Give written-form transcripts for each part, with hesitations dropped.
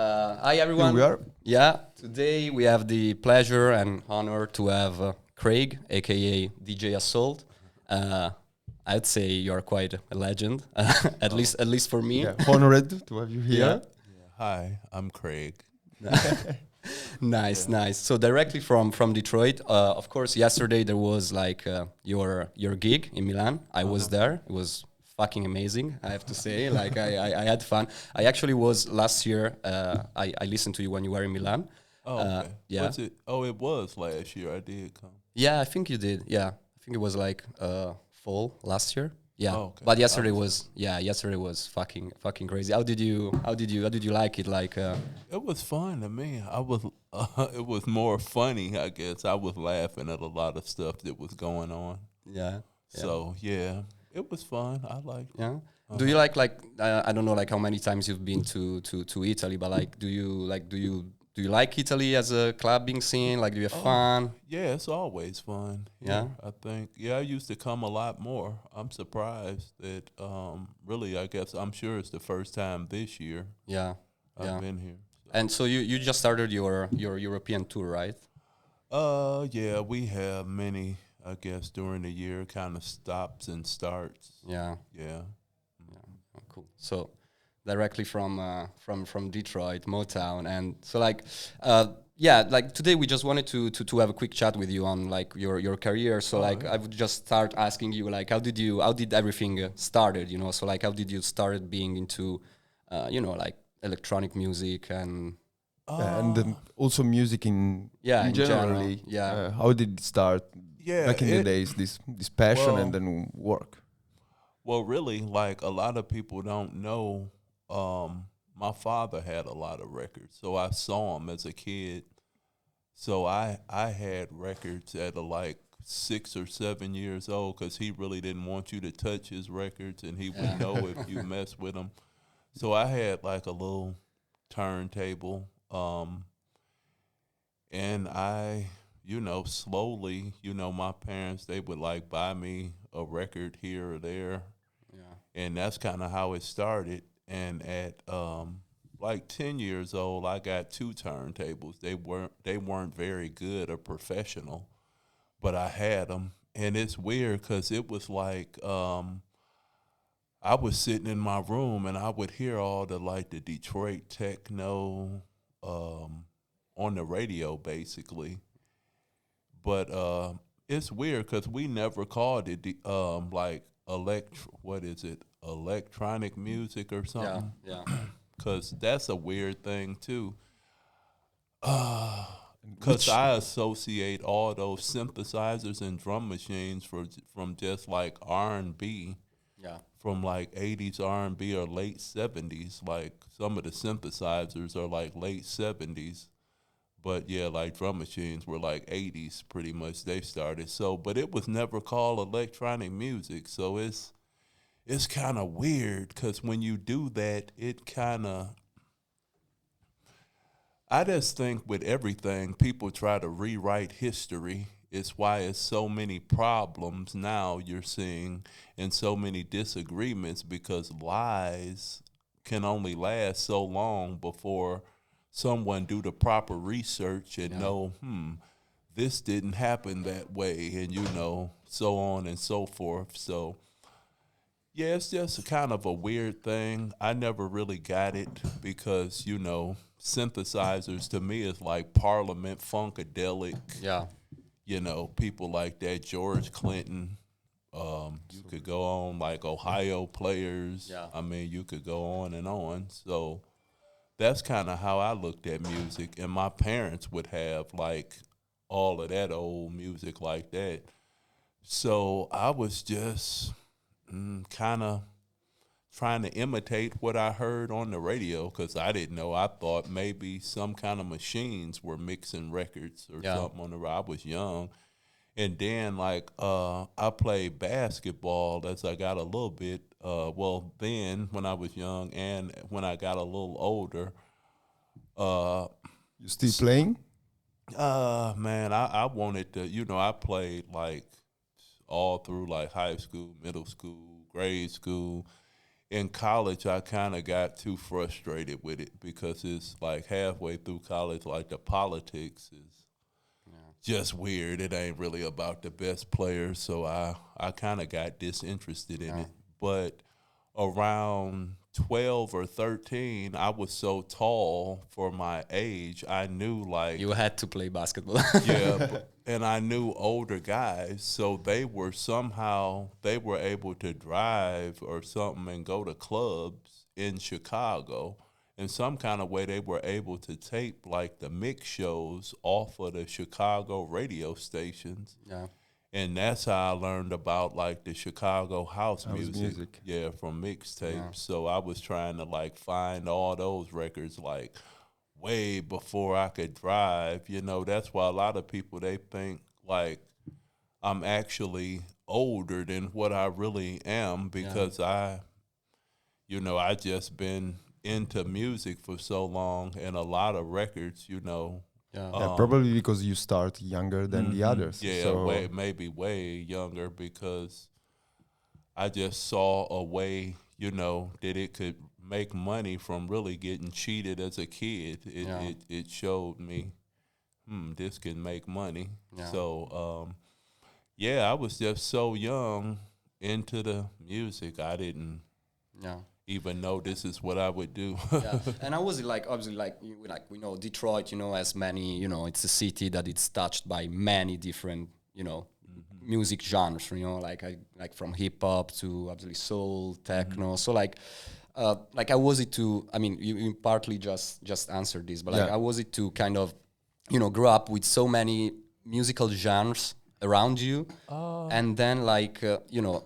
Hi everyone. Here we are. Yeah, today we have the pleasure and honor to have Craig, aka DJ Assault. Uh, I'd say you're quite a legend, at least for me. Yeah, honored to have you Yeah. here. Hi, I'm Craig. Nice, nice. So directly from Detroit. Of course, yesterday there was like your gig in Milan. I was there. It was fucking amazing. I have to say, like I had fun. I actually was last year. I listened to you when you were in Milan. Oh, okay. Yeah. What's it? Oh, it was last year. I did come. Yeah, I think you did. Yeah, I think it was like fall last year. Yeah, Oh, okay. but yesterday was fucking crazy. How did you like it? Like, It was fun to me. I was. It was more funny, I guess. I was laughing at a lot of stuff that was going on. yeah, So yeah, it was fun. I liked it. yeah. Do you like I don't know like how many times you've been to Italy, but like do you like Italy as a clubbing scene? Like, do you have fun? Yeah, it's always fun. Yeah? I think. Yeah, I used to come a lot more. I'm surprised that. Really, I guess I'm sure it's the first time this year Yeah, I've yeah. been here. And so you just started your European tour, right? Yeah, we have many, I guess, during the year, kind of stops and starts. Yeah. Yeah. Oh, cool. So directly from Detroit, Motown, and so like yeah, like today we just wanted to have a quick chat with you on like your career. So like I would just start asking you like how did everything started? You know, so like how did you start being into like electronic music and Yeah, and then also music in in general, generally. yeah. How did it start Yeah. back in the days? This passion Well- and then work. Well, really, like a lot of people don't know, my father had a lot of records, so I saw him as a kid. So I had records at like 6 or 7 years old because he really didn't want you to touch his records, and he would know if you mess with them. So I had like a little turntable, and slowly, my parents, they would like buy me a record here or there, Yeah. and that's kind of how it started. And at like 10 years old, I got 2 turntables. They weren't very good or professional, but I had them. And it's weird because it was like I was sitting in my room and I would hear all the Detroit techno on the radio basically. But it's weird because we never called it like what is it, electronic music or Yeah, something, yeah. because that's a weird thing too. Because Which- I associate all those synthesizers and drum machines from just like R&B, Yeah. from like 80s R&B or late 70s. Like some of the synthesizers are like late 70s. But yeah, like drum machines were like 80s pretty much they started. So, but it was never called electronic music. So it's kind of weird because when you do that, it kind of, I just think with everything, people try to rewrite history. It's why it's so many problems now you're seeing and so many disagreements because lies can only last so long before someone do the proper research and know, this didn't happen that way, and so on and so forth. So yeah, it's just a kind of a weird thing. I never really got it because, synthesizers to me is like Parliament Funkadelic, Yeah. people like that, George Clinton. You could go on like Ohio Players. Yeah. I mean, you could go on and on. So that's kind of how I looked at music. And my parents would have like all of that old music like that. So I was just kind of trying to imitate what I heard on the radio because I didn't know. I thought maybe some kind of machines were mixing records or something on the radio. I was young. And then, like, I played basketball as I got a little bit. Then when I was young and when I got a little older, You still playing? man, I wanted to, I played like all through like high school, middle school, grade school. in college, I kind of got too frustrated with it because it's like halfway through college, like the politics is just weird. It ain't really about the best players, so I kind of got disinterested in it. But around 12 or 13, I was so tall for my age. I knew like You had to play basketball. and I knew older guys, so they were able to drive or something and go to clubs in Chicago. In some kind of way, they were able to tape like the mix shows off of the Chicago radio stations. Yeah. And that's how I learned about like the Chicago house House music. Yeah, from mixtapes. Yeah. So I was trying to like find all those records like way before I could drive. You know, that's why a lot of people, they think like I'm actually older than what I really am because I just been into music for so long and a lot of records, you know. Yeah, probably because you start younger than the others. Yeah, so maybe way younger because I just saw a way, you know, that it could make money from really getting cheated as a kid. It showed me, this can make money. Yeah. So, I was just so young into the music. I didn't even know this is what I would do. And I was like, obviously, we know Detroit, you know, as many, you know, it's a city that it's touched by many different, you know, music genres, you know, like from hip hop to obviously soul, techno. So how was it to? I mean, you partly just answered this, but how was it to kind of, you know, grow up with so many musical genres around you, and then you know,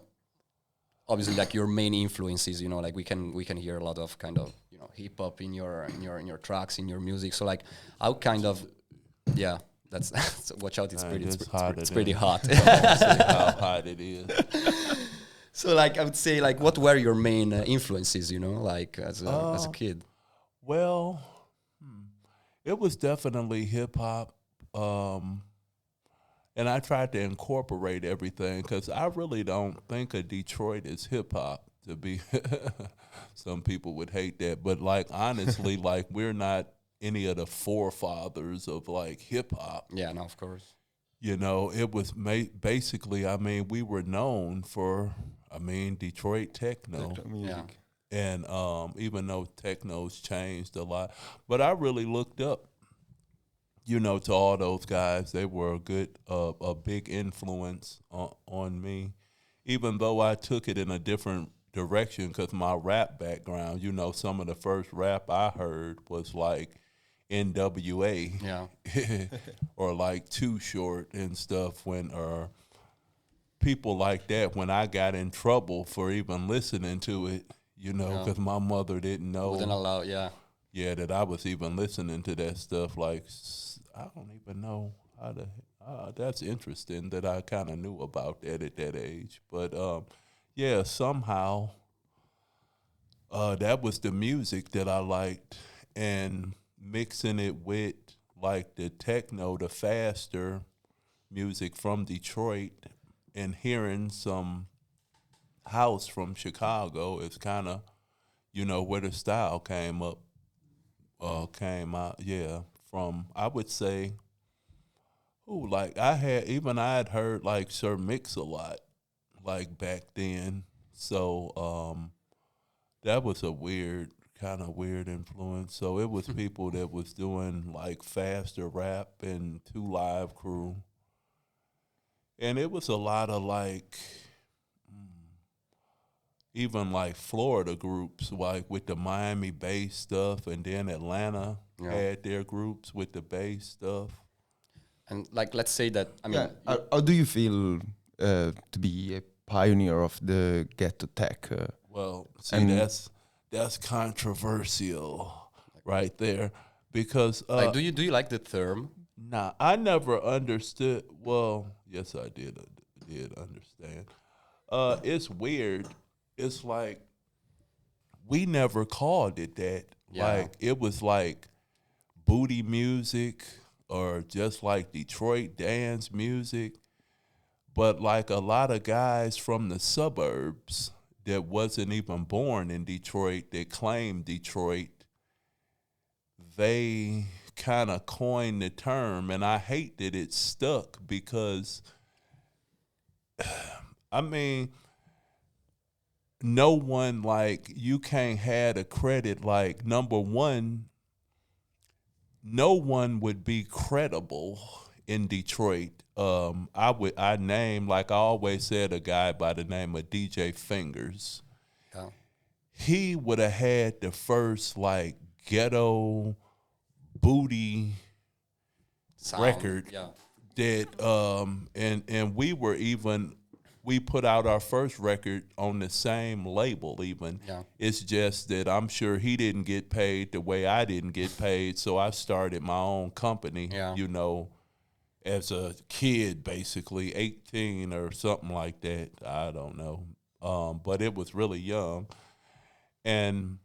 obviously like your main influences, you know, like we can hear a lot of kind of, you know, hip hop in your tracks, in your music. So like how kind of that's so watch out, it's pretty hot. How hot it is. So like I would say, like, what were your main influences, you know, like as a kid? Well, it was definitely hip hop. And I tried to incorporate everything because I really don't think of Detroit as hip hop, to be. Some people would hate that. But, like, honestly, like, we're not any of the forefathers of, like, hip hop. Yeah, no, of course. You know, it was basically, I mean, we were known for, Detroit techno. music. And even though techno's changed a lot. But I really looked up, you know, to all those guys. They were a big influence on me, even though I took it in a different direction because my rap background, you know, some of the first rap I heard was like NWA or like Too Short and stuff or people like that when I got in trouble for even listening to it, you know, because my mother didn't know. Wouldn't allow, that I was even listening to that stuff. Like, I don't even know how to. That's interesting that I kind of knew about that at that age. But somehow that was the music that I liked, and mixing it with like the techno, the faster music from Detroit, and hearing some house from Chicago is kind of, you know, where the style came out. From, I would say, I had heard like Sir Mix a lot, like back then. So that was a kind of weird influence. So it was people that was doing like faster rap and 2 Live Crew. And it was a lot of like, even like Florida groups, like with the Miami bass stuff, and then Atlanta had their groups with the bass stuff. And like, let's say that, I mean, how do you feel to be a pioneer of the ghetto tech? Well, see, that's controversial right there because like, do you like the term? Nah, I never understood. Well, yes, I did understand. It's weird. It's like we never called it that. Like it was like booty music or just like Detroit dance music. But like a lot of guys from the suburbs that wasn't even born in Detroit that claimed Detroit, they kind of coined the term, and I hate that it stuck because, I mean, no one, like, you can't have the credit, like, number one, no one would be credible in Detroit. I name, like I always said, a guy by the name of DJ Fingers. Yeah. He would have had the first like ghetto booty Sound. record Yeah. that and we put out our first record on the same label even. Yeah. It's just that I'm sure he didn't get paid the way I didn't get paid, so I started my own company, Yeah. you know, as a kid, basically 18 or something like that. I don't know. But it was really young. And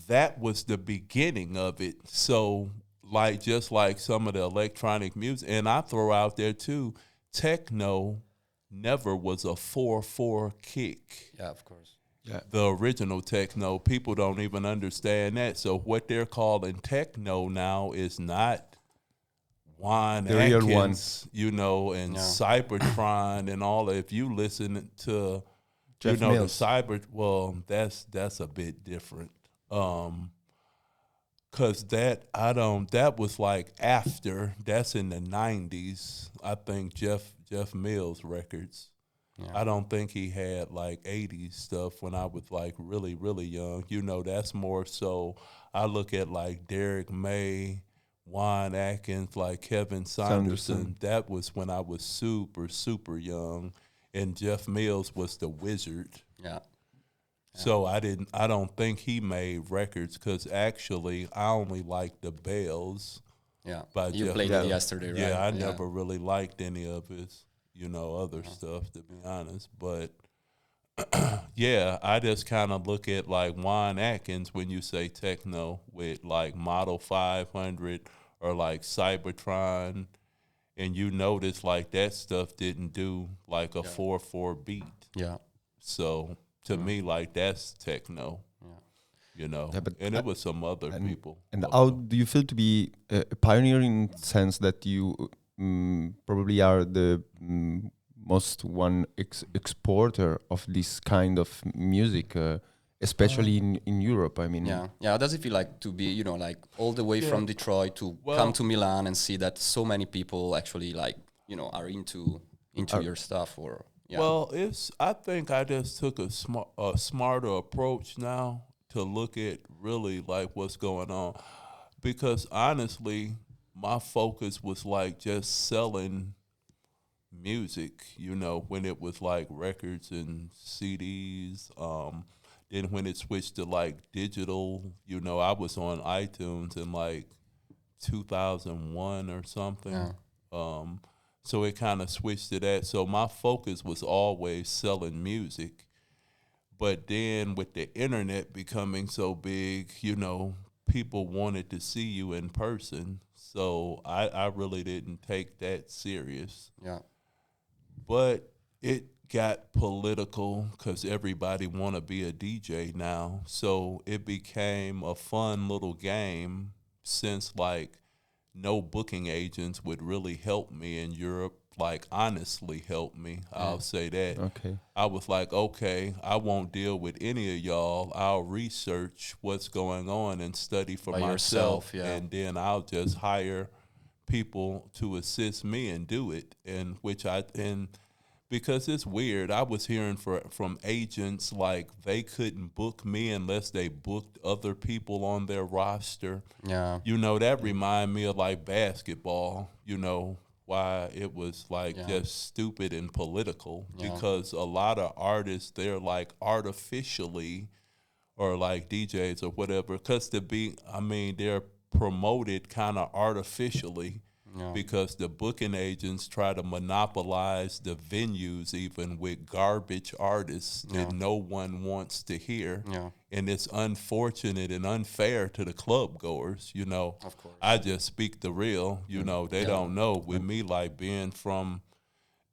that was the beginning of it. So, like, just like some of the electronic music, and I throw out there too, techno never was a 4/4 kick. Yeah, of course. Yeah. The original techno, people don't even understand that. So what they're calling techno now is not Juan The real Atkins, one. you know, and Yeah. Cybertron and all that. If you listen to, Jeff you know, Mills. the well, that's a bit different. Cause that was like after, that's in the 90s. I think Jeff Mills records. Yeah. I don't think he had like 80s stuff when I was like really, really young. You know, that's more so I look at like Derek May, Juan Atkins, like Kevin Saunderson. That was when I was super, super young. And Jeff Mills was the wizard. Yeah. So I don't think he made records because actually I only liked the Bells. Yeah. By You Jeff played Mills. it yesterday, right? Yeah, I never really liked any of his, you know, other stuff, to be honest. But yeah, I just kind of look at like Juan Atkins when you say techno with like Model 500 or like Cybertron, and you notice like that stuff didn't do like a 4/4 beat. Yeah. So to me, like that's techno. You know, Yeah, but and it was some other people. And how do you feel to be a pioneer in the sense that you probably are the most one exporter of this kind of music, especially in Europe? I mean, Yeah. Yeah. How does it feel like to be, you know, like all the way from Detroit to come to Milan and see that so many people actually like, you know, are into your stuff or yeah. Well, I think I just took a smarter approach now to look at really like what's going on, because honestly, my focus was like just selling music, you know, when it was like records and CDs. Then when it switched to like digital, you know, I was on iTunes in like 2001 or something. Yeah. So it kind of switched to that. So my focus was always selling music. But then with the internet becoming so big, you know, people wanted to see you in person. So I really didn't take that serious. Yeah. But it got political because everybody want to be a DJ now. So it became a fun little game since like no booking agents would really help me in Europe, like honestly help me. I'll say that. Okay. I was like, okay, I won't deal with any of y'all. I'll research what's going on and study for By myself. yourself, yeah. And then I'll just hire people to assist me and do it. And because it's weird, I was hearing from agents like they couldn't book me unless they booked other people on their roster. Yeah. You know, that reminded me of like basketball, you know, why it was like just stupid and political, because a lot of artists, they're like artificially, or like DJs or whatever, because they're promoted kind of artificially. Yeah. Because the booking agents try to monopolize the venues even with garbage artists that no one wants to hear. Yeah. And it's unfortunate and unfair to the club goers, you know. Of course. I just speak the real, you know. They don't know. With me, like being from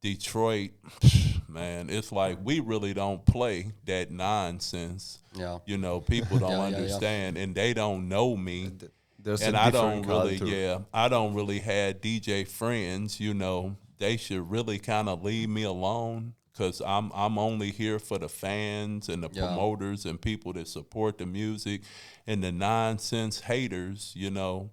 Detroit, man, it's like we really don't play that nonsense. Yeah. You know, people don't Yeah, yeah, yeah. understand, and they don't know me. There's And a I different don't really, culture. I don't really have DJ friends. You know, they should really kind of leave me alone because I'm only here for the fans and the Yeah. promoters and people that support the music and the nonsense haters. You know,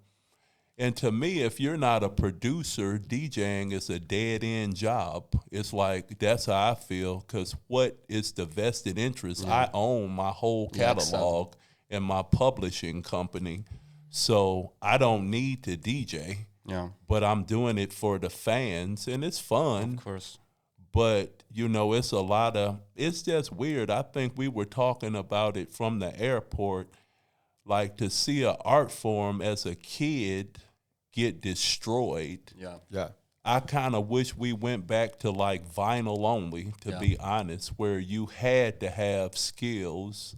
and to me, if you're not a producer, DJing is a dead end job. It's like that's how I feel. Because what is the vested interest? I own my whole Yeah, exactly. catalog and my publishing company. So I don't need to DJ, Yeah. but I'm doing it for the fans, and it's fun. Of course. But you know, it's just weird. I think we were talking about it from the airport, like to see an art form as a kid get destroyed. Yeah. Yeah. I kind of wish we went back to like vinyl only, to be honest, where you had to have skills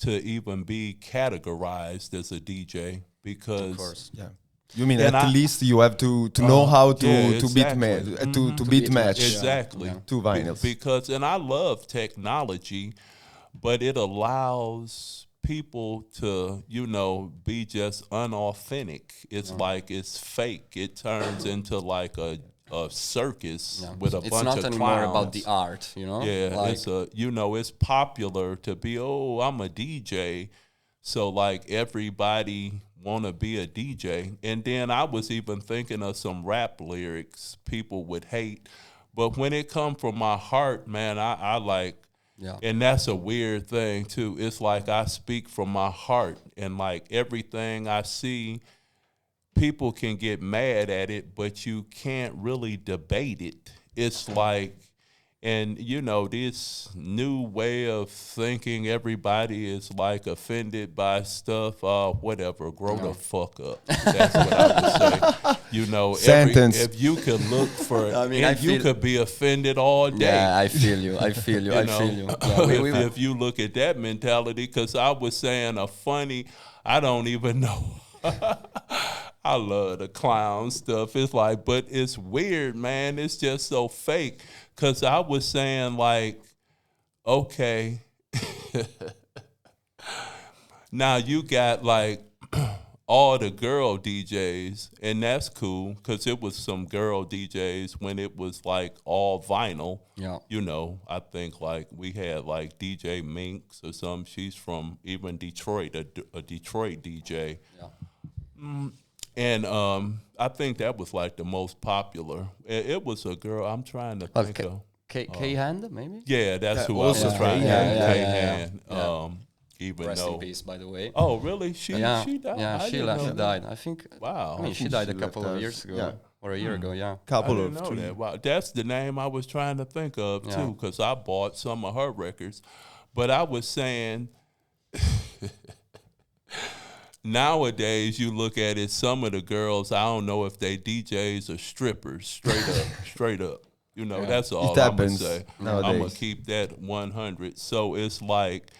to even be categorized as a DJ. Because Of course. Yeah. You mean And at I- least you have to know how to yeah, beat exactly. to beat match exactly Yeah. two vinyls. because and I love technology, but it allows people to be just unauthentic. It's like it's fake. It turns into like a circus Yeah. with a It's bunch not of anymore clowns. about the art, you know? Yeah, Like, it's popular to be, I'm a DJ. So like everybody want to be a DJ. And then I was even thinking of some rap lyrics people would hate. But when it come from my heart, man, I like, yeah. and that's a weird thing too. It's like I speak from my heart, and like everything I see, people can get mad at it, but you can't really debate it. It's like, and this new way of thinking, everybody is like offended by stuff. Whatever, grow the fuck up. That's what I would say. Sentence. If you could look for, I mean, and I you feel- could be offended all day. Yeah, I feel you. I feel you. I feel you. Yeah, If you look at that mentality, because I was saying I don't even know. I love the clown stuff. It's like, but it's weird, man. It's just so fake. Because I was saying, like, okay, now you got like all the girl DJs, and that's cool because it was some girl DJs when it was like all vinyl. Yeah. I think like we had like DJ Minx or something. She's from even Detroit, a Detroit DJ. Yeah. And I think that was like the most popular. It was a girl. I'm trying to think of. K Hand, maybe? Yeah, that's who I also was trying to K-Hand, think. yeah. K-Hand. Yeah. Even Rest though. in peace, by the way. Oh, really? She died. Yeah, I she didn't know that. died. I think. Wow. I mean, she think died she a couple left of us, years ago, yeah. or a year ago. Yeah. I Couple didn't of know three. that. Wow, that's the name I was trying to think of Yeah. too, because I bought some of her records. But I was saying, nowadays you look at it, some of the girls, I don't know if they DJs or strippers, straight up. That's all It I'm gonna happens say. nowadays. I'm gonna keep that 100. So it's like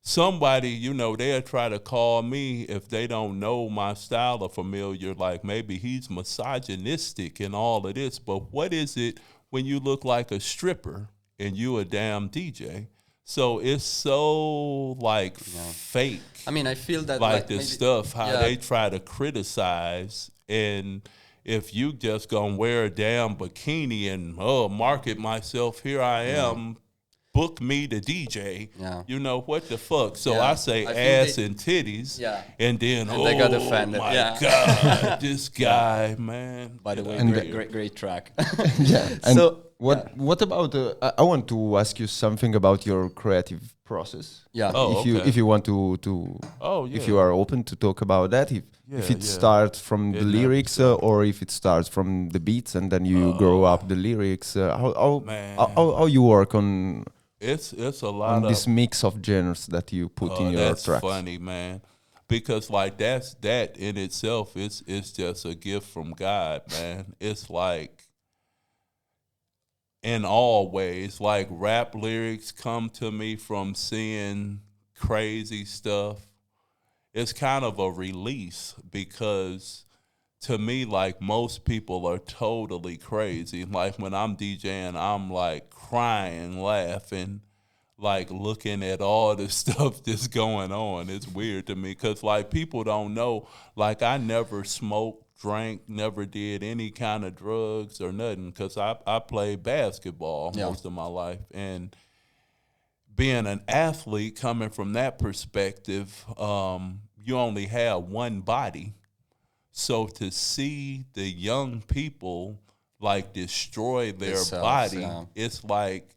somebody, they'll try to call me if they don't know my style or familiar, like maybe he's misogynistic and all of this. But what is it when you look like a stripper and you a damn DJ? So it's so like fake. I mean, I feel that Like the maybe- stuff, how yeah. they try to criticize, and if you just gonna wear a damn bikini and market myself, here I am, book me the DJ. Yeah. What the fuck? So Yeah. I say I think ass they- and titties, Yeah. and then And they got offended, my yeah. God, this guy, man. By the way, And great track. Yeah. And So, what about? I want to ask you something about your creative process. Yeah. Oh, okay. If you want to Oh, yeah. if you are open to talk about that, if Yeah, it yeah. starts from the It lyrics or if it starts from the beats and then you grow up the lyrics, Man. how you work on It's a lot of this mix of genres that you put in your that's tracks? funny, man. Because like that in itself is just a gift from God, man. It's like in all ways, like rap lyrics come to me from seeing crazy stuff. It's kind of a release because to me, like most people are totally crazy. Like when I'm DJing, I'm like crying, laughing, like looking at all the stuff that's going on. It's weird to me because like people don't know, like I never smoked, drank, never did any kind of drugs or nothing because I played basketball most of my life. And being an athlete, coming from that perspective, you only have one body. So to see the young people like destroy their body, it's like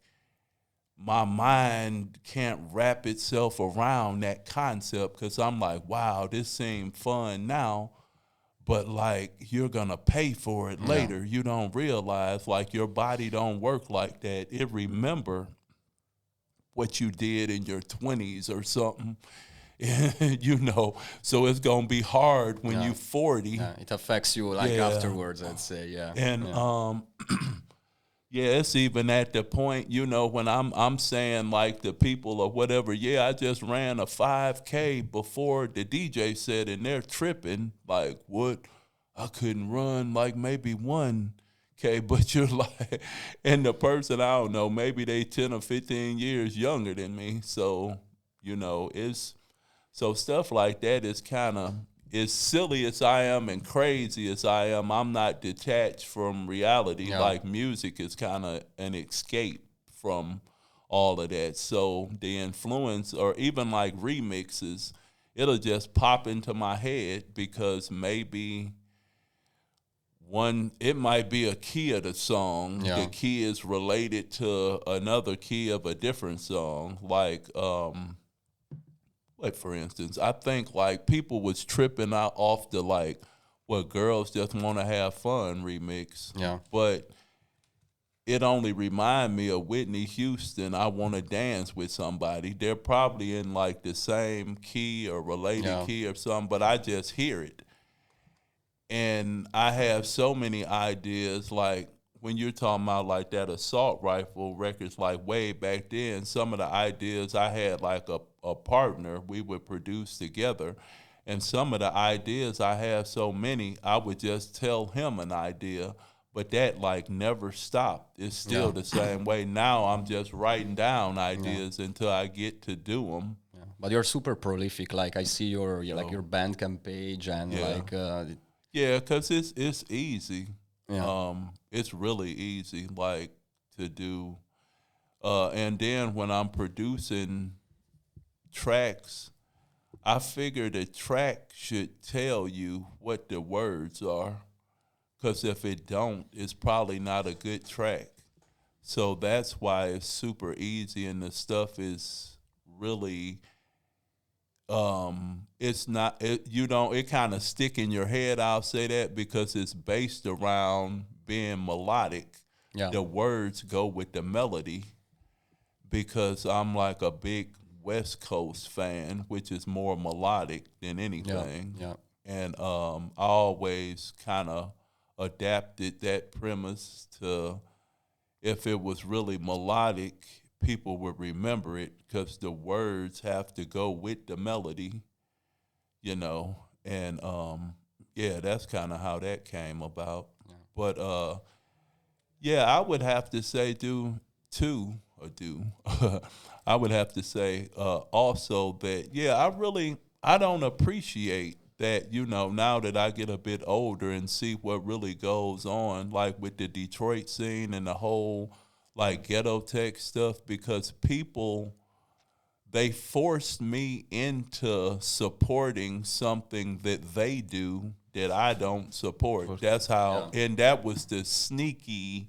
my mind can't wrap itself around that concept because I'm like, wow, this seemed fun now, but like you're gonna pay for it later. You don't realize like your body don't work like that. It remember what you did in your 20s or something. You know, so it's gonna be hard when you 40. Yeah, it affects you like afterwards, I'd say. And it's even at the point, you know, when I'm saying like the people or whatever, I just ran a 5K before the DJ said, and they're tripping like, what? I couldn't run like maybe 1K, but you're like, and the person, I don't know, maybe they 10 or 15 years younger than me. So, you know, so stuff like that is kind of, as silly as I am and crazy as I am, I'm not detached from reality. Yeah. Like music is kind of an escape from all of that. So the influence, or even like remixes, it'll just pop into my head because maybe it might be a key of the song. Yeah. The key is related to another key of a different song. Like for instance, I think like people was tripping out off the like what girls just want to have fun remix. Yeah. But it only remind me of Whitney Houston, I Want to Dance with Somebody. They're probably in like the same key or related key or something, but I just hear it. And I have so many ideas, like when you're talking about like that assault rifle records, like way back then, some of the ideas I had like a partner, we would produce together. And some of the ideas I have so many, I would just tell him an idea, but that like never stopped. It's still the same way. Now I'm just writing down ideas until I get to do them. Yeah. But you're super prolific. Like I see your like your Bandcamp page and like. Yeah, because it's easy. Yeah. It's really easy, like, to do. And then when I'm producing tracks, I figure the track should tell you what the words are, because if it don't, it's probably not a good track. So that's why it's super easy, and the stuff is really... it's not, it kind of stick in your head, I'll say that, because it's based around being melodic. Yeah. The words go with the melody, because I'm like a big West Coast fan, which is more melodic than anything. Yeah. And I always kind of adapted that premise to, if it was really melodic, people would remember it because the words have to go with the melody, you know. And that's kind of how that came about. Yeah. But I would have to say I would have to say also that I don't appreciate that, you know, now that I get a bit older and see what really goes on, like with the Detroit scene and the whole like ghetto tech stuff, because people, they forced me into supporting something that they do that I don't support. That's how, and that was the sneaky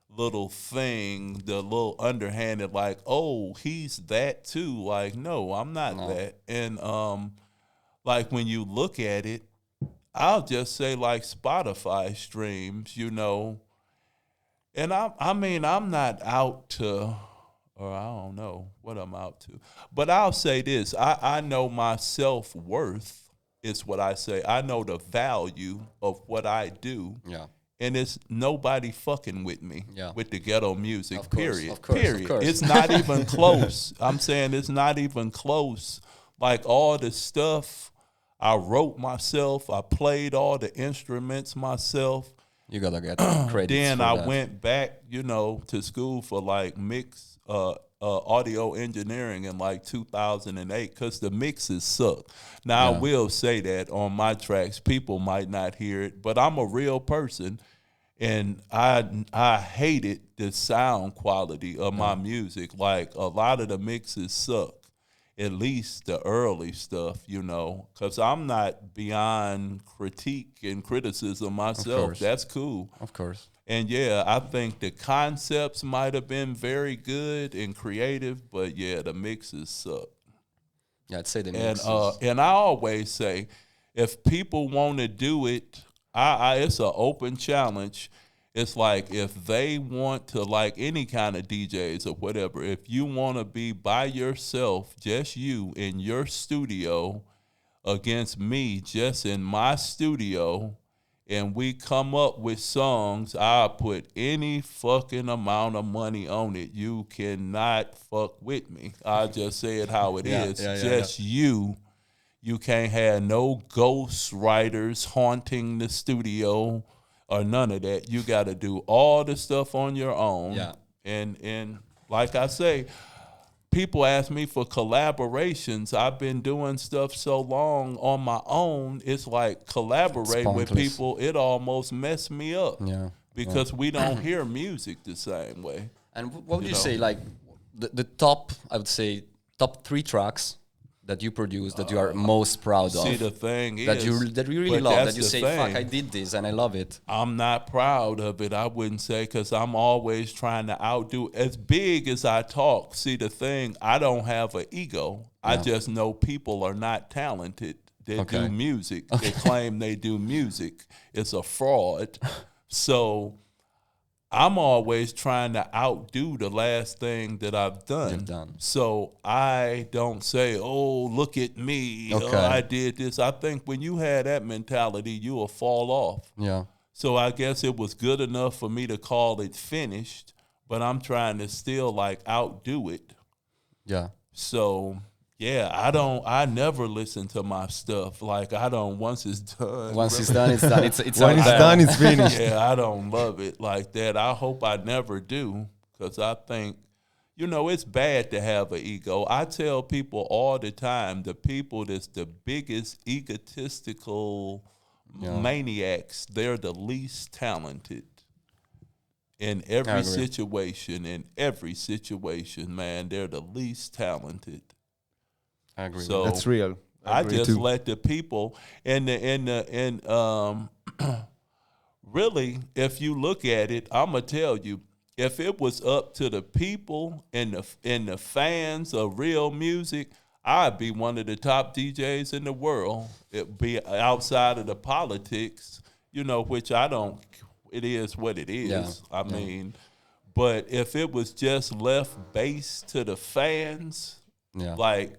little thing, the little underhanded, like, oh, he's that too. Like, no, I'm not that. And like when you look at it, I'll just say like Spotify streams, you know. And I mean, I'm not out to, or I don't know what I'm out to. But I'll say this. I know my self-worth is what I say. I know the value of what I do. Yeah. And it's nobody fucking with me with the ghetto music, of course, period. Of course, period. Of course. It's not even close. I'm saying it's not even close. Like all the stuff I wrote myself. I played all the instruments myself. You gotta get credit. Then for I that. went back, to school for like mix audio engineering in like 2008 because the mixes suck. Now I will say that on my tracks, people might not hear it, but I'm a real person, and I hated the sound quality of my music. Like a lot of the mixes suck. At least the early stuff, because I'm not beyond critique and criticism myself. That's cool. Of course. And yeah, I think the concepts might have been very good and creative, but yeah, the mixes suck. Yeah, I'd say the And mixes. and I always say, if people want to do it, it's an open challenge. It's like if they want to, like any kind of DJs or whatever, if you want to be by yourself, just you in your studio against me just in my studio, and we come up with songs, I'll put any fucking amount of money on it. You cannot fuck with me. I just say it how it is. Just you. You can't have no ghost writers haunting the studio or none of that. You got to do all the stuff on your own. Yeah. And like I say, people ask me for collaborations. I've been doing stuff so long on my own. It's like collaborating with people. It almost messed me up. Yeah. Because we don't hear music the same way. And what would you say, like the top? I would say top 3 tracks that you produce that you are most proud of. See, the thing that is, you really love, that you say, thing. fuck, I did this and I love it. I'm not proud of it, I wouldn't say, because I'm always trying to outdo. As big as I talk, see, the thing, I don't have an ego. I just know people are not talented that do music. They claim they do music. It's a fraud. So I'm always trying to outdo the last thing that I've done. You've done. So I don't say, oh, look at me. Okay. Oh, I did this. I think when you have that mentality, you will fall off. Yeah. So I guess it was good enough for me to call it finished, but I'm trying to still like outdo it. Yeah. So yeah, I never listen to my stuff. Like once it's done. Once it's done, it's done. It's When it's done, it's finished. Yeah, I don't love it like that. I hope I never do, because I think, it's bad to have an ego. I tell people all the time, the people that's the biggest egotistical maniacs, they're the least talented. In every situation, man, they're the least talented. I agree. So That's real. I agree just too. let the people really, if you look at it, I'm gonna tell you, if it was up to the people and the fans of real music, I'd be one of the top DJs in the world. It'd be outside of the politics, which I don't. It is what it is. Yeah. I mean, but if it was just left based to the fans, like.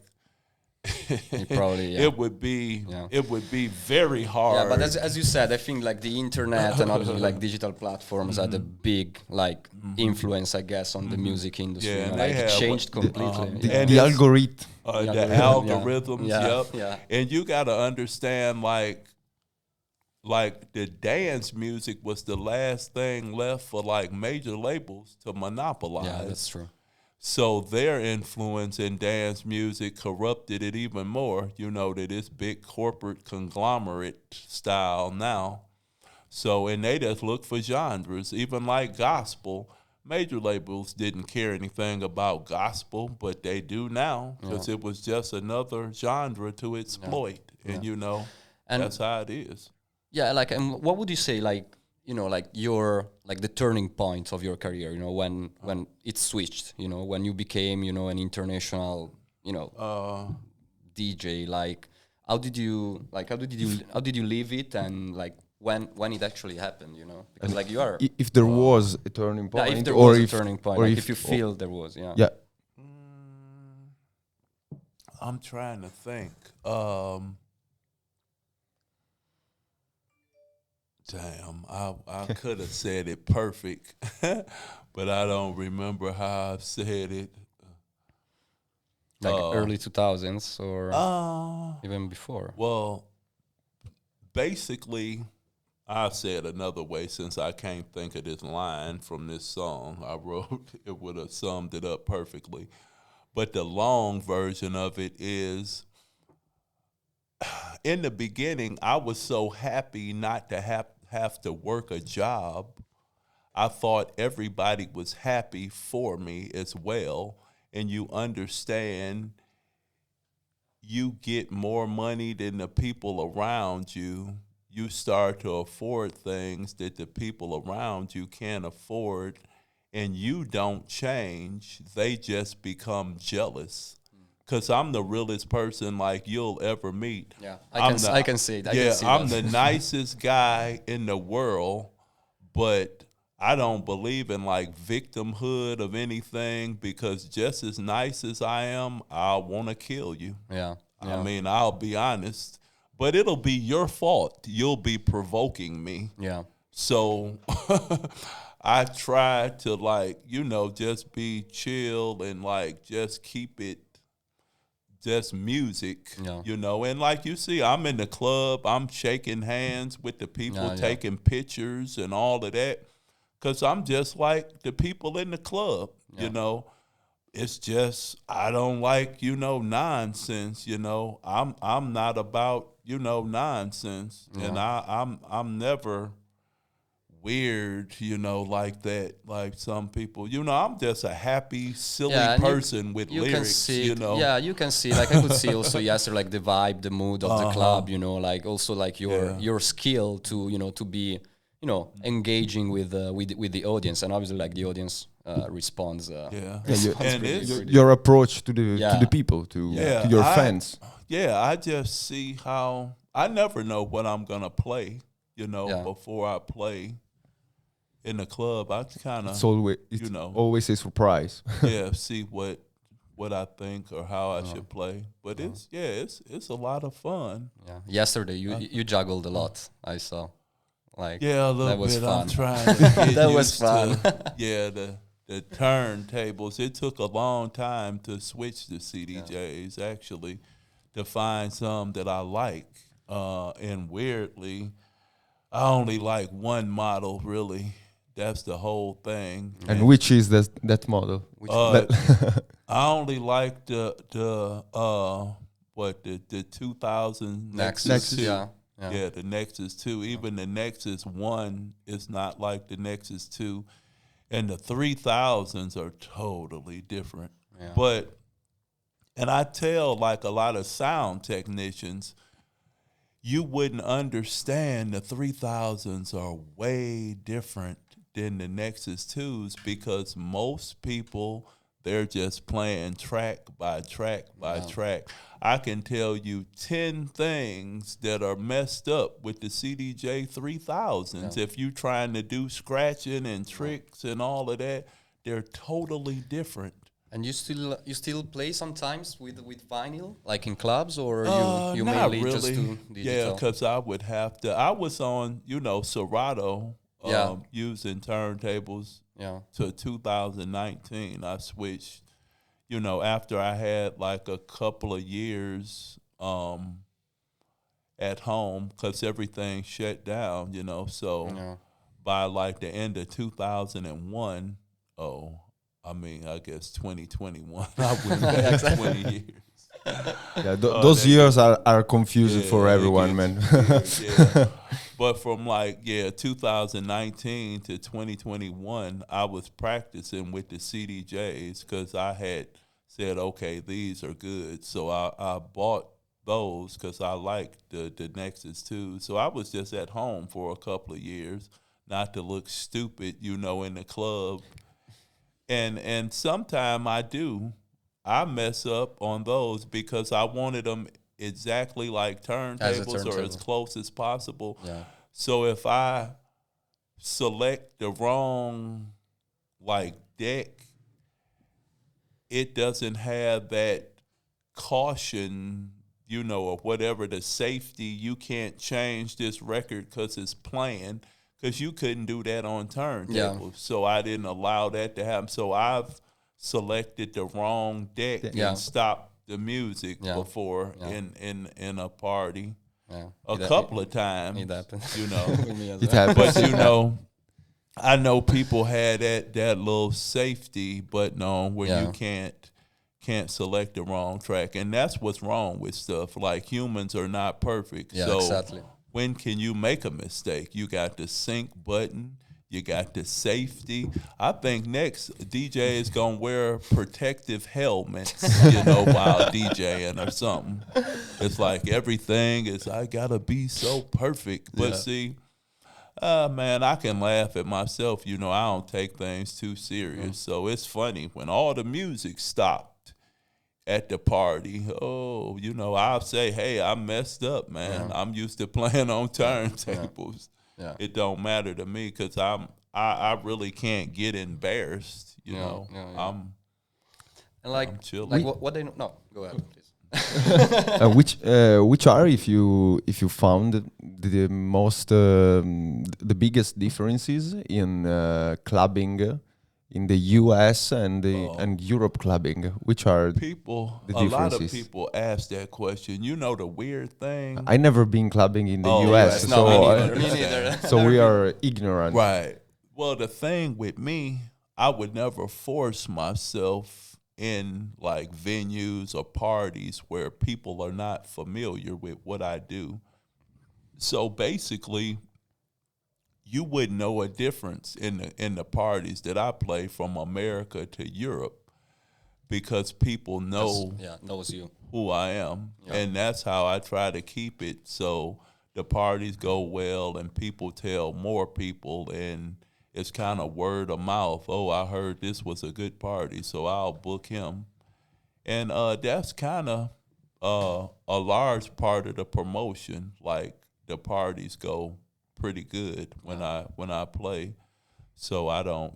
Probably, it would be very hard. Yeah, but as you said, I think like the internet and obviously like digital platforms are the big like influence, I guess, on the music industry. Yeah, and like they it have changed completely. The algorithm. The algorithms, Yeah. yep. Yeah. And you got to understand, like the dance music was the last thing left for like major labels to monopolize. Yeah, that's true. So their influence in dance music corrupted it even more, to this big corporate conglomerate style now. So, and they just look for genres, even like gospel. Major labels didn't care anything about gospel, but they do now, because it was just another genre to exploit. And, And that's how it is. yeah, like, and what would you say, like, like your, like the turning point of your career, when it switched, when you became, an international, DJ, like, how did you leave it, and like when it actually happened, because like you are, If there was a turning point, if there or was a if, turning point, or like if you feel there was, yeah. I'm trying to think. Damn, I could have said it perfect, but I don't remember how I said it. like early 2000s or even before. Well, basically, I'll say it another way since I can't think of this line from this song I wrote. It would have summed it up perfectly. But the long version of it is, in the beginning, I was so happy not to have to work a job. I thought everybody was happy for me as well. And you understand you get more money than the people around you. You start to afford things that the people around you can't afford, and you don't change. They just become jealous. Because I'm the realest person like you'll ever meet. Yeah, I can see it. I'm the nicest guy in the world, but I don't believe in like victimhood of anything, because just as nice as I am, I want to kill you. Yeah. I mean, I'll be honest, but it'll be your fault. You'll be provoking me. Yeah. So I try to like, just be chill and like just keep it just music, and like you see, I'm in the club, I'm shaking hands with the people, taking pictures and all of that, because I'm just like the people in the club, It's just, I don't like, nonsense, I'm not about, nonsense, and I'm never weird, like that, like some people. I'm just a happy, silly person with lyrics, can see Yeah, you can see. Like I could see also yesterday, like the vibe, the mood of the club, like also like your skill to to be engaging with the audience, and obviously like the audience responds. Your approach to the people, to your fans. I just see how I never know what I'm gonna play. Before I play in the club, I kind of always a surprise. See what I think or how I should play. But it's a lot of fun. Yeah. Yesterday you juggled a lot. I saw. Like a little that was bit. fun. I'm trying to get that used was fun. The turntables. It took a long time to switch to CDJs actually, to find some that I like. And weirdly, I only like one model, really. That's the whole thing. And which is that model? I only like the 2000 Nexus 2. Yeah, the Nexus 2. Even the Nexus 1 is not like the Nexus 2. And the 3000s are totally different. Yeah. And I tell like a lot of sound technicians, you wouldn't understand the 3000s are way different than the Nexus 2s, because most people, they're just playing track by track by track. I can tell you 10 things that are messed up with the CDJ 3000s. If you're trying to do scratching and tricks and all of that, they're totally different. And you still play sometimes with vinyl, like in clubs, or you not mainly really. just do digital? Yeah, because I would have to. I was on, Serato, using turntables. To 2019, I switched. After I had like a couple of years at home, because everything shut down. So by like the end of 2001, I guess 2021. I went back 20 years. Those years are confusing for everyone, man. But from 2019 to 2021, I was practicing with the CDJs, because I had said, okay, these are good. So I bought those because I liked the Nexus 2. So I was just at home for a couple of years, not to look stupid, in the club. And sometime I mess up on those because I wanted them exactly like turntables or as close as possible. Yeah. So if I select the wrong deck, it doesn't have that caution, or whatever, the safety. You can't change this record because it's playing. Because you couldn't do that on turntables. So I didn't allow that to happen. So I've selected the wrong deck and stopped the music before in a party. Yeah. a couple of It times, happens. you know. With me as It well. happens. But you know, I know people had that little safety button on where you Yeah. can't select the wrong track, and that's what's wrong with stuff. Like humans are not perfect, Yeah, so exactly. when can you make a mistake? You got the sync button, you got the safety. I think next DJ is gonna wear protective helmets, while DJing or something. It's like everything is I gotta be so perfect, but Yeah. see. Man, I can laugh at myself. I don't take things too serious. So it's funny when all the music stopped at the party. Oh, I'll say, hey, I messed up, man. Yeah. I'm used to playing on Yeah. turntables. Yeah. It don't matter to me because I really can't get embarrassed. Yeah. Yeah. Yeah. I'm And like, I'm chilling. like what they know. No, go ahead, please. Which are, if you found the most the biggest differences in clubbing in the US and Europe clubbing? Which are People, the a lot of differences? people ask that question. You know the weird thing? I never been clubbing in the Oh, US, US, No, so me I neither. Me understand. neither. so we are ignorant. Right. Well, the thing with me, I would never force myself in like venues or parties where people are not familiar with what I do. So basically, you wouldn't know a difference in the parties that I play from America to Europe because people know Yeah, knows you. who I am. Yeah. And that's how I try to keep it so the parties go well and people tell more people and it's kind of word of mouth. Oh, I heard this was a good party, so I'll book him. And that's kind of a large part of the promotion. Like the parties go pretty good when I play. So I don't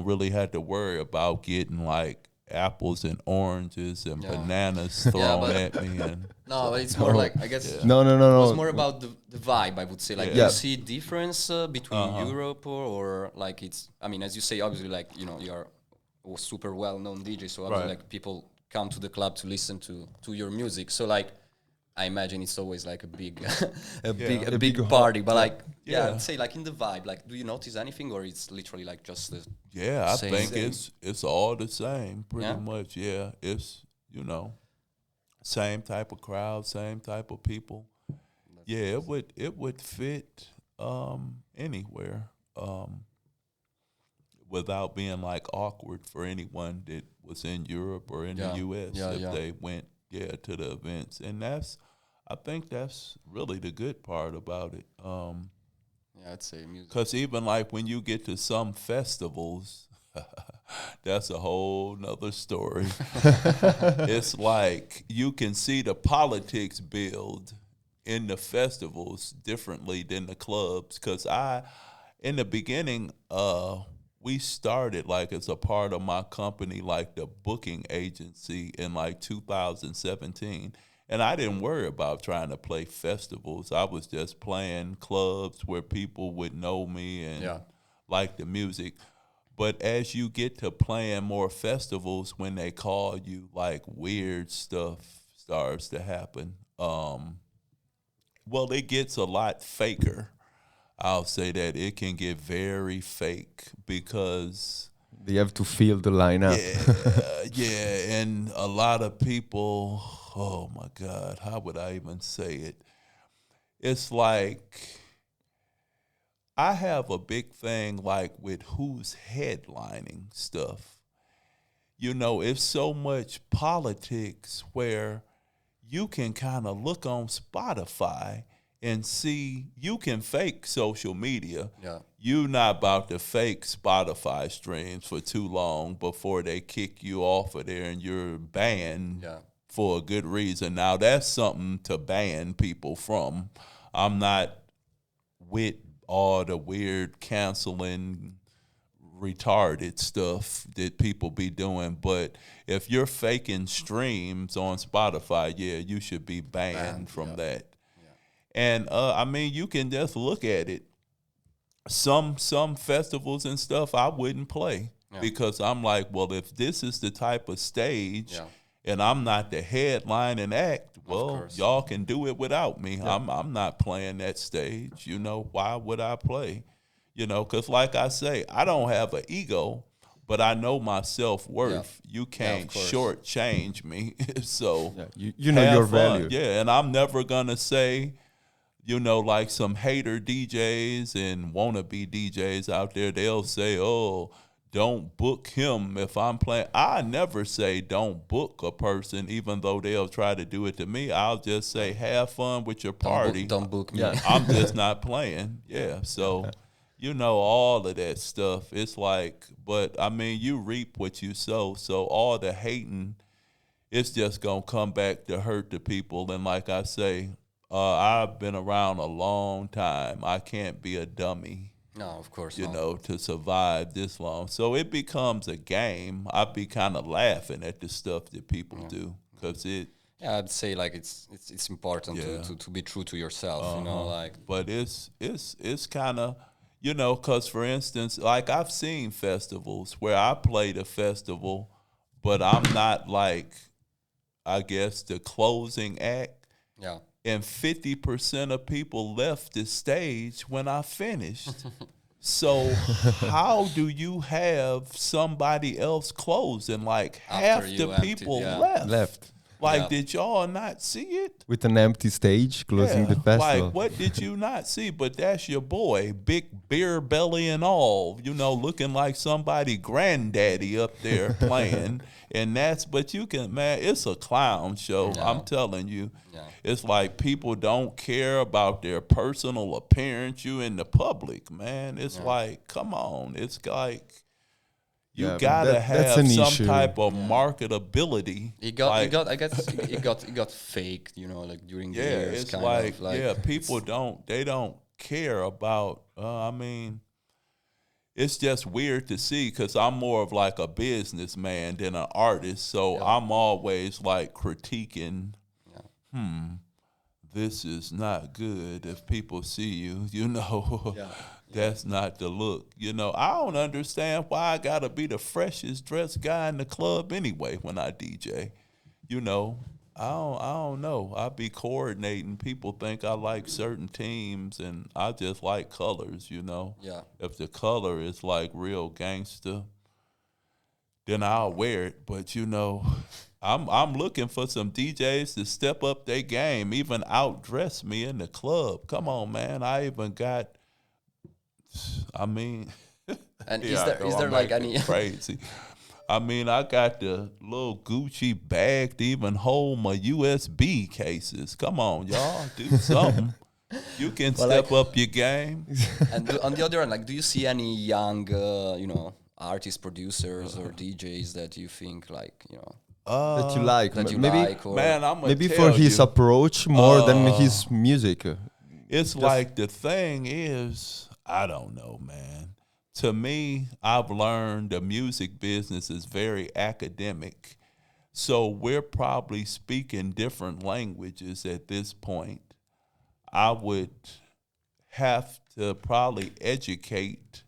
really have to worry about getting like apples and oranges and Yeah. bananas Yeah, thrown but at me. And no, but it's more like I guess Yeah. No, no, it no, was no. more about the vibe. I would say like Yeah. you see difference between Uh-huh. Europe or like it's. I mean, as you say, obviously like you're a super well known DJ, so obviously Right. like people come to the club to listen to your music. So like I imagine it's always like a big a Yeah. big big party. But like Yeah. I'd say like in the vibe, like do you notice anything or it's literally like just the Yeah, I Same. think Same. it's all the same, pretty Yeah? much. Yeah, it's same type of crowd, same type of people. Yeah, it would fit anywhere without being like awkward for anyone that was in Europe or in Yeah. the U.S. Yeah, if yeah. they went to the events, and I think that's really the good part about it. Yeah, I'd say music. Because even like when you get to some festivals, that's a whole nother story. It's like you can see the politics build in the festivals differently than the clubs. Because in the beginning, we started like as a part of my company, like the booking agency in like 2017. And I didn't worry about trying to play festivals. I was just playing clubs where people would know me and Yeah. like the music. But as you get to playing more festivals, when they call you, like weird stuff starts to happen. Well, it gets a lot faker. I'll say that it can get very fake because They have to fill the lineup. yeah, and a lot of people, oh my God, how would I even say it? It's like I have a big thing like with who's headlining stuff. It's so much politics where you can kind of look on Spotify and see you can fake social media. Yeah. You're not about to fake Spotify streams for too long before they kick you off of there and you're banned Yeah. for a good reason. Now that's something to ban people from. I'm not with all the weird canceling retarded stuff that people be doing, but if you're faking streams on Spotify, yeah, you should be banned from yeah. that. And I mean, you can just look at it. Some festivals and stuff I wouldn't play Yeah. because I'm like, well, if this is the type of stage Yeah. and I'm not the headlining act, well, course. y'all can do it without me. I'm not playing that stage. You know, why would I play? You know, because like I say, I don't have an ego, but I know my self-worth. You can't shortchange me. So you know your fun. value. Yeah, and I'm never going to say, you know, like some hater DJs and wannabe DJs out there, they'll say, oh, don't book him if I'm playing. I never say don't book a person, even though they'll try to do it to me. I'll just say have fun with your party. Don't book me. I'm just not playing. Yeah, so, you know, all of that stuff. It's like, but, I mean, you reap what you sow. So all the hating, it's just going to come back to hurt the people. And like I say, I've been around a long time. I can't be a dummy. No, of course you not. know, to survive this long. So it becomes a game. I'd be kind of laughing at the stuff that people do because it. Yeah, I'd say like it's important to be true to yourself. You know, like. But it's kind of, you know, because for instance, like I've seen festivals where I played a festival, but I'm not like, I guess the closing act. Yeah. And 50% of people left the stage when I finished. So how do you have somebody else close and like half the people left? Like, did y'all not see it? With an empty stage closing the festival. Like, what did you not see? But that's your boy, big beer belly and all, you know, looking like somebody granddaddy up there playing. And but you can, man, it's a clown show. I'm telling you. Yeah. It's like people don't care about their personal appearance. You in the public, man. It's like, come on. It's like, you gotta have some type of marketability. It got faked, you know, like during the years. It's like people don't care about. I mean, it's just weird to see because I'm more of like a businessman than an artist, so I'm always like critiquing. This is not good if people see you, you know. That's not the look. You know, I don't understand why I got to be the freshest dressed guy in the club anyway when I DJ. You know, I don't know. I be coordinating. People think I like certain teams, and I just like colors, you know. Yeah. If the color is like real gangster, then I'll wear it. But, you know, I'm looking for some DJs to step up their game, even outdress me in the club. Come on, man. I even got... I mean, and is there like any crazy? I mean, I got the little Gucci bag to even hold my USB cases. Come on, y'all, do something. You can step up your game. And on the other hand, like, do you see any young, you know, artists, producers, or DJs that you think like, you know, that you like? Maybe for his approach more than his music. It's like the thing is, I don't know, man. To me, I've learned the music business is very academic. So we're probably speaking different languages at this point. I would have to probably educate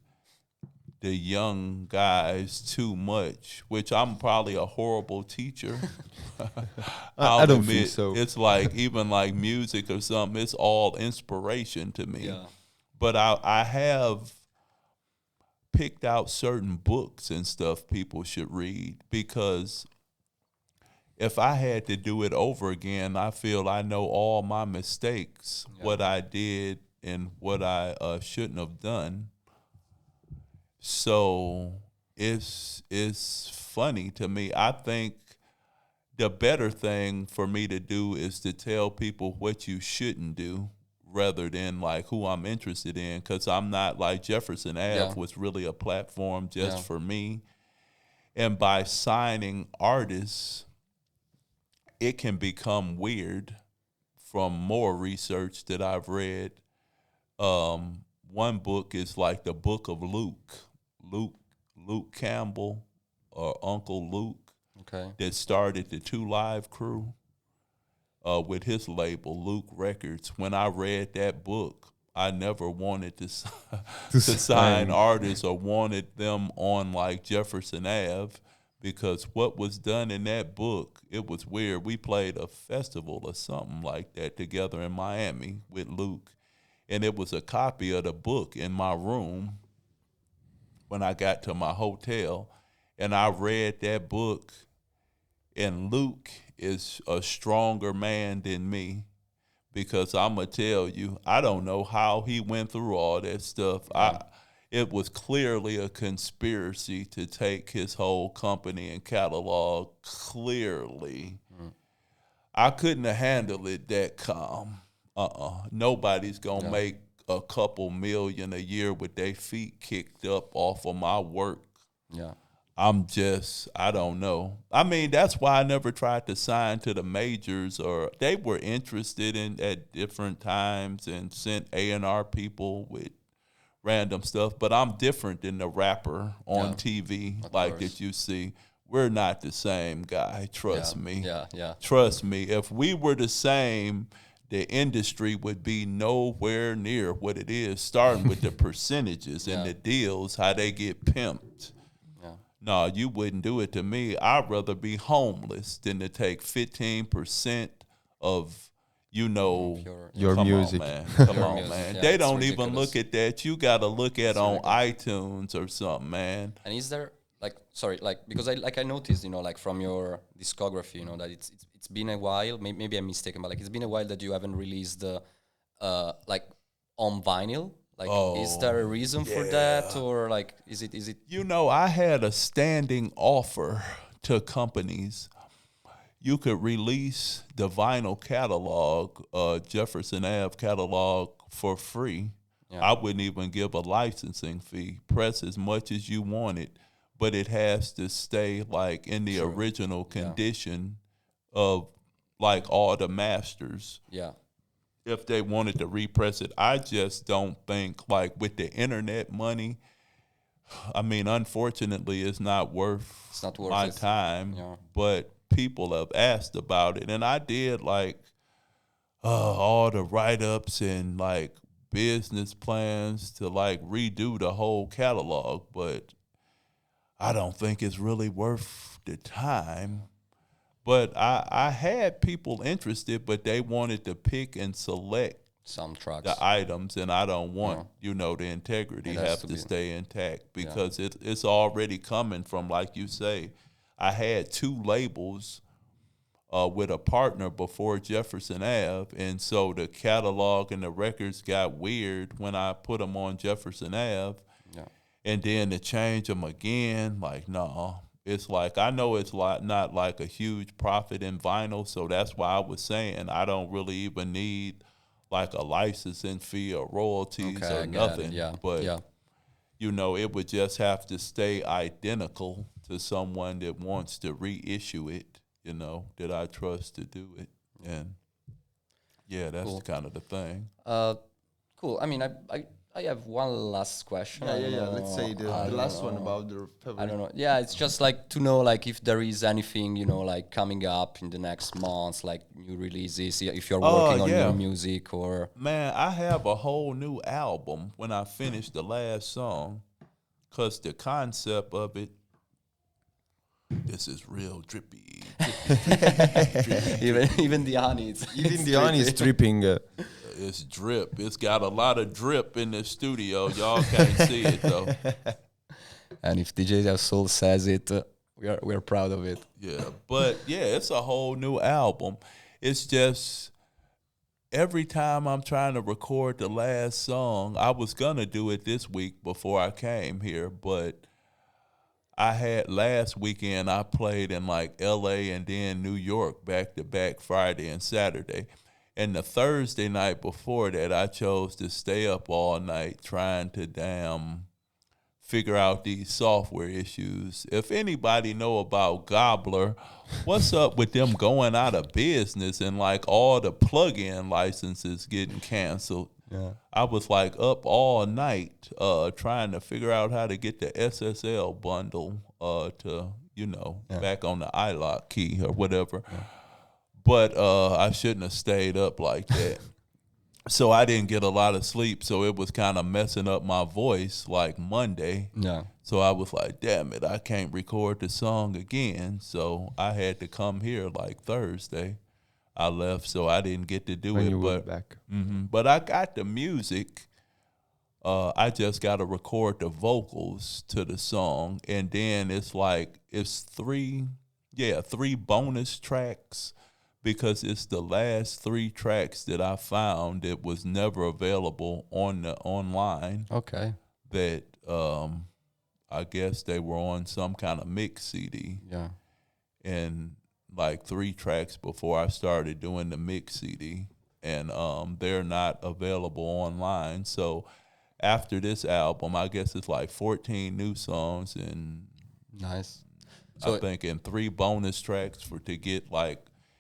the young guys too much, which I'm probably a horrible teacher. I don't think so. It's like even like music or something, it's all inspiration to me. Yeah. But I have picked out certain books and stuff people should read because if I had to do it over again, I feel I know all my mistakes, what I did and what I shouldn't have done. So it's funny to me. I think the better thing for me to do is to tell people what you shouldn't do rather than like who I'm interested in, because I'm not like Jefferson Ave was really a platform just for me. And by signing artists, it can become weird from more research that I've read. One book is like the Book of Luke Campbell, or Uncle Luke, that started the 2 Live crew. With his label, Luke Records. When I read that book, I never wanted to sign artists or wanted them on like Jefferson Ave because what was done in that book, it was weird. We played a festival or something like that together in Miami with Luke, and it was a copy of the book in my room when I got to my hotel, and I read that book, and Luke is a stronger man than me, because I'm going to tell you, I don't know how he went through all that stuff. It was clearly a conspiracy to take his whole company and catalog. Clearly. I couldn't have handled it that calm. Nobody's going to make a couple million a year with their feet kicked up off of my work. Yeah. I don't know. I mean, that's why I never tried to sign to the majors, or they were interested in at different times and sent A&R people with random stuff. But I'm different than the rapper on TV like that you see. We're not the same guy. Trust me. Yeah. Trust me. If we were the same, the industry would be nowhere near what it is, starting with the percentages and the deals, how they get pimped. No, you wouldn't do it to me. I'd rather be homeless than to take 15% of, your come music. On, man. Come on, music. man. Yeah, They it's don't ridiculous. even look at that. You got to look at on ridiculous. iTunes or something, man. And is there because I noticed, like from your discography, that it's been a while. Maybe I'm mistaken, but like it's been a while that you haven't released like on vinyl. Like, is there a reason for that, or like is it? I had a standing offer to companies. You could release the vinyl catalog, Jefferson Ave catalog, for free. Yeah. I wouldn't even give a licensing fee. Press as much as you wanted, but it has to stay like in the original condition of like all the masters. Yeah. If they wanted to repress it. I just don't think, like, with the internet money, I mean, unfortunately, it's not worth my time. Yeah. But people have asked about it. And I did, like, all the write-ups and, like, business plans to, like, redo the whole catalog. But I don't think it's really worth the time. But I had people interested, but they wanted to pick and select Some tracks. the items, and I don't want, the integrity It has have to to be. stay intact, because it's already coming from, like you say, I had 2 labels with a partner before Jefferson Ave, and so the catalog and the records got weird when I put them on Jefferson Ave, and then to change them again, like, no. It's like, I know it's not like a huge profit in vinyl, so that's why I was saying I don't really even need like a licensing fee or royalties or nothing. But, it would just have to stay identical to someone that wants to reissue it, that I trust to do it. And, that's kind of the thing. Cool. I mean, I have one last question. Let's say the last one about the favorite. I don't know. Yeah, it's just like to know, like, if there is anything, like coming up in the next months, like new releases, if you're working on new music or. Man, I have a whole new album when I finish the last song, because the concept of it, this is real drippy. Even the honey, is dripping. It's drip. It's got a lot of drip in the studio. Y'all can't see it though. And if DJ Del Soul says it, we're proud of it. Yeah, but it's a whole new album. It's just every time I'm trying to record the last song, I was gonna do it this week before I came here, but I had last weekend I played in like LA and then New York back to back Friday and Saturday. And the Thursday night before that, I chose to stay up all night trying to figure out these software issues. If anybody know about Gobbler, what's up with them going out of business and like all the plug-in licenses getting canceled? Yeah. I was like up all night trying to figure out how to get the SSL bundle to, back on the iLock key or whatever. Yeah. But I shouldn't have stayed up like that. So I didn't get a lot of sleep, so it was kind of messing up my voice like Monday. Yeah. So I was like, damn it, I can't record the song again. So I had to come here like Thursday. I left, so I didn't get to do when it. you were But back. but I got the music. I just got to record the vocals to the song, and then it's three bonus tracks, because it's the last three tracks that I found that was never available on the online. Okay. That I guess they were on some kind of mix CD, Yeah. and like three tracks before I started doing the mix CD, and they're not available online. So after this album, I guess it's like 14 new songs, and Nice. So I think in three bonus tracks to get like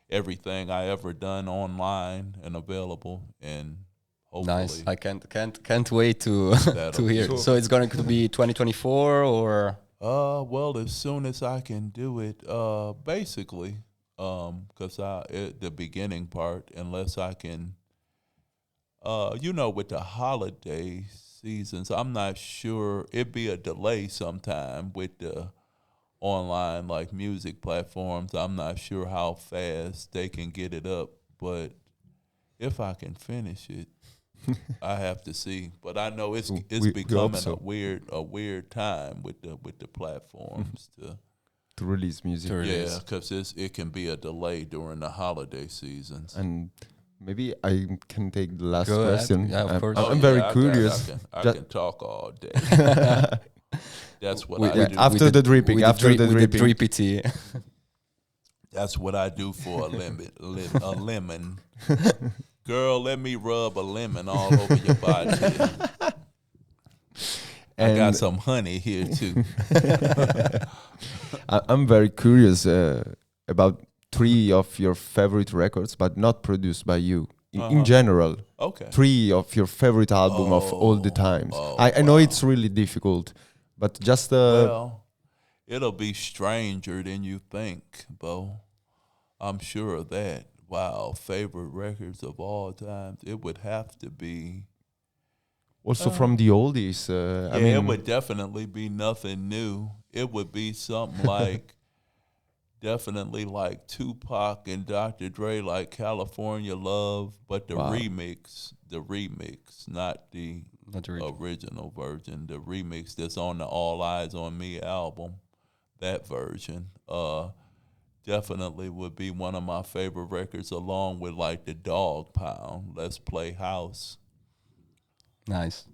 everything I ever done online and available, and hopefully nice. I can't wait to That'll to hear. be- So it's going to be 2024 or well, as soon as I can do it, basically, because the beginning part, unless I can, with the holiday seasons, I'm not sure. It'd be a delay sometime with the online like music platforms. I'm not sure how fast they can get it up, but if I can finish it, I have to see. But I know it's We hope becoming so. a weird time with the platforms To release music. To release. yeah, because it can be a delay during the holiday seasons. And maybe I can take the last Go ahead. question. Yeah, of course. I'm very curious. I Ju- can talk all day. That's what With- I with- do. after with the dripping, with after the with the dripping. drippy tea. That's what I do for a lemon. Girl, let me rub a lemon all over your body. I got And some honey here too. I'm very curious about three of your favorite records, but not produced by you. In general, Okay. three of your favorite album of all the times. I know it's really difficult, but just Well, it'll be stranger than you think, Bo. I'm sure of that. Wow, favorite records of all times. It would have to be. also from the oldies. I mean, It would definitely be nothing new. It would be something like, definitely like Tupac and Dr. Dre, like California Love, but the Wow. remix, not the Not the original. original version, the remix that's on the All Eyes on Me album, that version. Definitely would be one of my favorite records, along with like the Dog Pound, Let's Play House. Nice.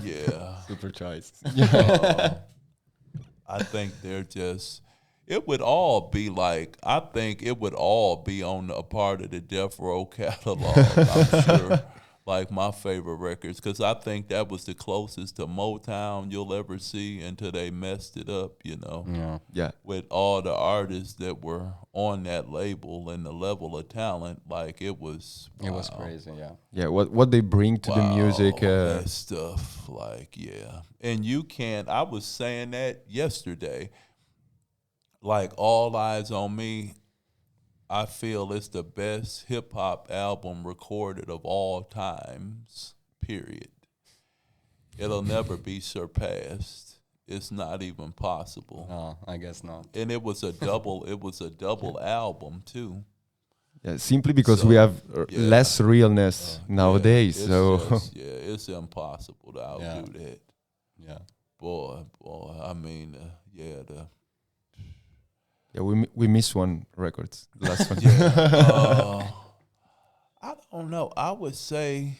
Yeah. Super choice. I think they're just. It would all be like. I think it would all be on a part of the Death Row catalog. I'm sure, like my favorite records, because I think that was the closest to Motown you'll ever see until they messed it up. Yeah. yeah. With all the artists that were on that label and the level of talent, like it was. It was wow. crazy. Yeah. Yeah, what they bring to the music. That stuff, like, yeah. And you can't, I was saying that yesterday, like All Eyes on Me, I feel it's the best hip hop album recorded of all times, period. It'll never be surpassed. It's not even possible. No, I guess not. And it was a double album too. Yeah, simply because So, we have yeah. less realness nowadays. Yeah, So it's impossible to outdo that. Yeah. Boy, I mean, yeah, we miss one record. The last one. I don't know. I would say,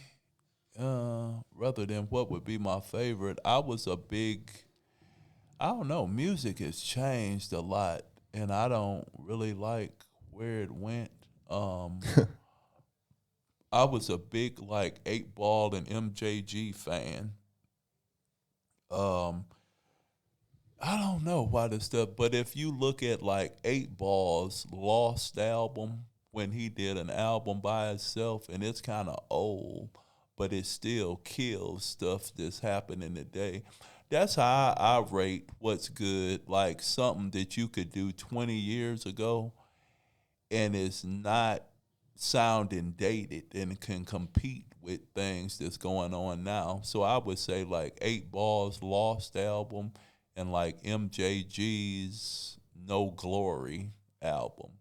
rather than what would be my favorite, I don't know. Music has changed a lot, and I don't really like where it went. I was a big like 8 Ball and MJG fan. I don't know why this stuff, but if you look at like 8 Ball's Lost album, when he did an album by himself, and it's kind of old, but it still kills stuff that's happening today. That's how I rate what's good, like something that you could do 20 years ago, and it's not sounding dated and can compete with things that's going on now. So I would say like 8 Ball's Lost album and like MJG's No Glory album.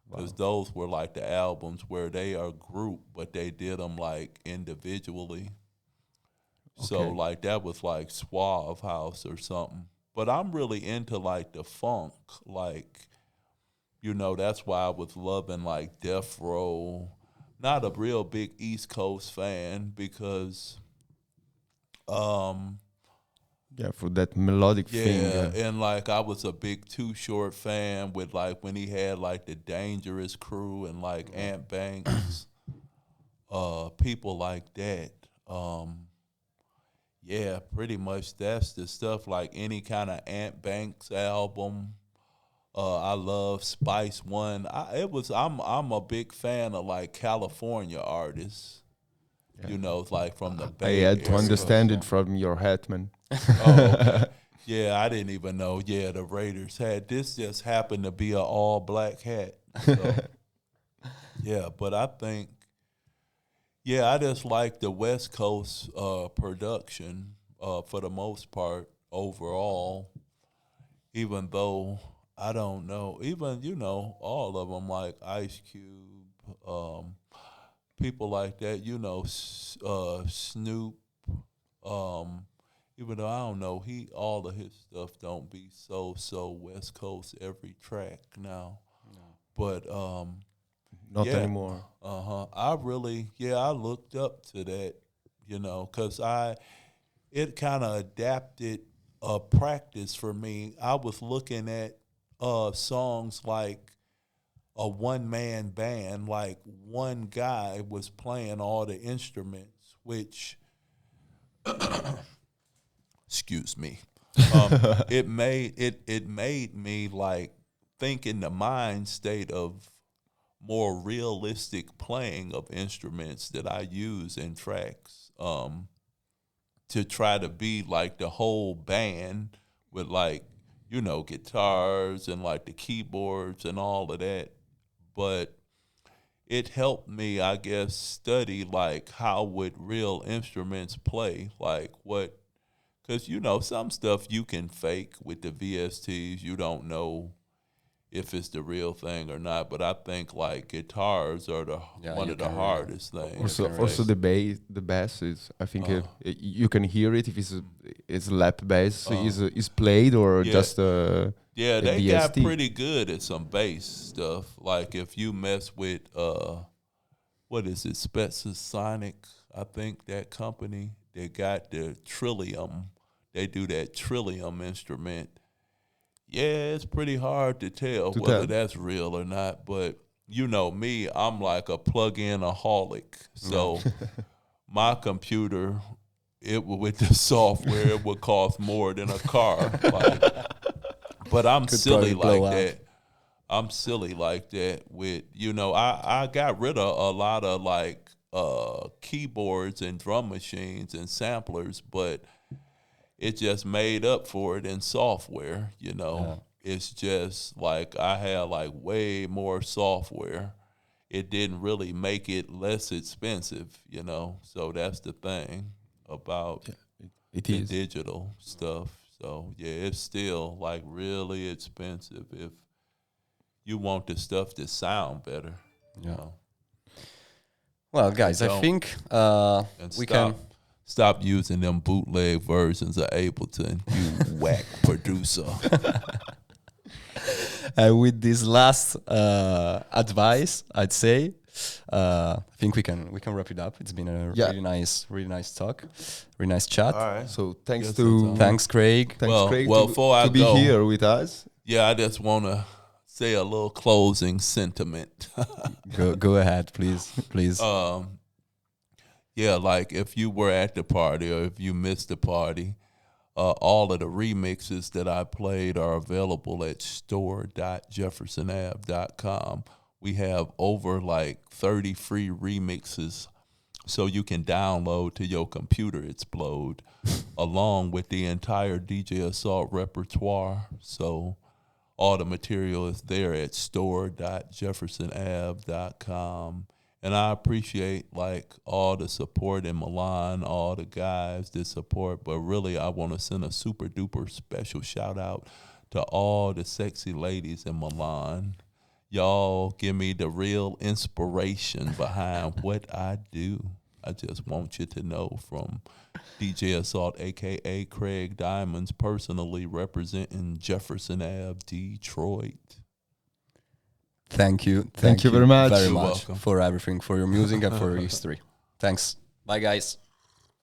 Because those were like the albums where they are grouped, but they did them like individually. Okay. So like that was like Suave House or something. But I'm really into like the funk, like, you know, that's why I was loving like Death Row. Not a real big East Coast fan because for that melodic thing. And like I was a big Too Short fan with like when he had like the Dangerous Crew and like Ant Banks, people like that. Yeah, pretty much that's the stuff, like any kind of Ant Banks album. I love Spice One. I'm a big fan of like California artists. Yeah. You know, like from the Bay Area. I had to understand it from your hat, man. Okay. Yeah, I didn't even know. Yeah, the Raiders had this. Just happened to be an all black hat. So, yeah, but I think, yeah, I just like the West Coast production for the most part overall. Even though I don't know, even, you know, all of them like Ice Cube, people like that, you know, Snoop, even though I don't know, all of his stuff don't be so West Coast every track now. No. But not anymore. I really, I looked up to that, you know, because it kind of adapted a practice for me. I was looking at songs like a one-man band, like one guy was playing all the instruments, which, excuse me, it made me like think in the mind state of more realistic playing of instruments that I use in tracks, to try to be like the whole band with like, you know, guitars and like the keyboards and all of that. But it helped me, I guess, study like how would real instruments play, like what, because, you know, some stuff you can fake with the VSTs. You don't know if it's the real thing or not. But I think like guitars are one of the hardest things. Also the bass is, I think you can hear it if it's lap bass is played or just a they VST. got pretty good at some bass stuff. Like if you mess with what is it, Sonic? I think that company, they got the Trillium. They do that Trillium instrument. Yeah, it's pretty hard to tell whether that's real or not. But you know me, I'm like a plug-in-aholic. So my computer, with the software, it would cost more than a car. Like, but I'm silly like that. I'm silly like that with, you know, I got rid of a lot of like keyboards and drum machines and samplers, but it just made up for it in software, you know. Yeah. It's just like I had like way more software. It didn't really make it less expensive, you know. So that's the thing about the digital stuff. So, yeah, it's still like really expensive if you want the stuff to sound better, you know. Well, guys, I think we can stop using them bootleg versions of Ableton, you whack producer. With this last advice, I'd say, I think we can wrap it up. It's been a really nice talk, really nice chat. All right. So thanks Craig. Craig, before to be here with us. Yeah, I just want to say a little closing sentiment. Go ahead, please. Yeah, like if you were at the party or if you missed the party, all of the remixes that I played are available at store.jeffersonave.com. We have over like 30 free remixes so you can download to your computer explode along with the entire DJ Assault repertoire. So all the material is there at store.jeffersonave.com. And I appreciate like all the support in Milan, all the guys that support. But really, I want to send a super duper special shout out to all the sexy ladies in Milan. Y'all give me the real inspiration behind what I do. I just want you to know, from DJ Assault, a.k.a. Craig Diamonds, personally representing Jefferson Ave, Detroit. Thank you. Thank you very much. Very You're much welcome. for everything, for your music and for your history. Thanks. Bye, guys.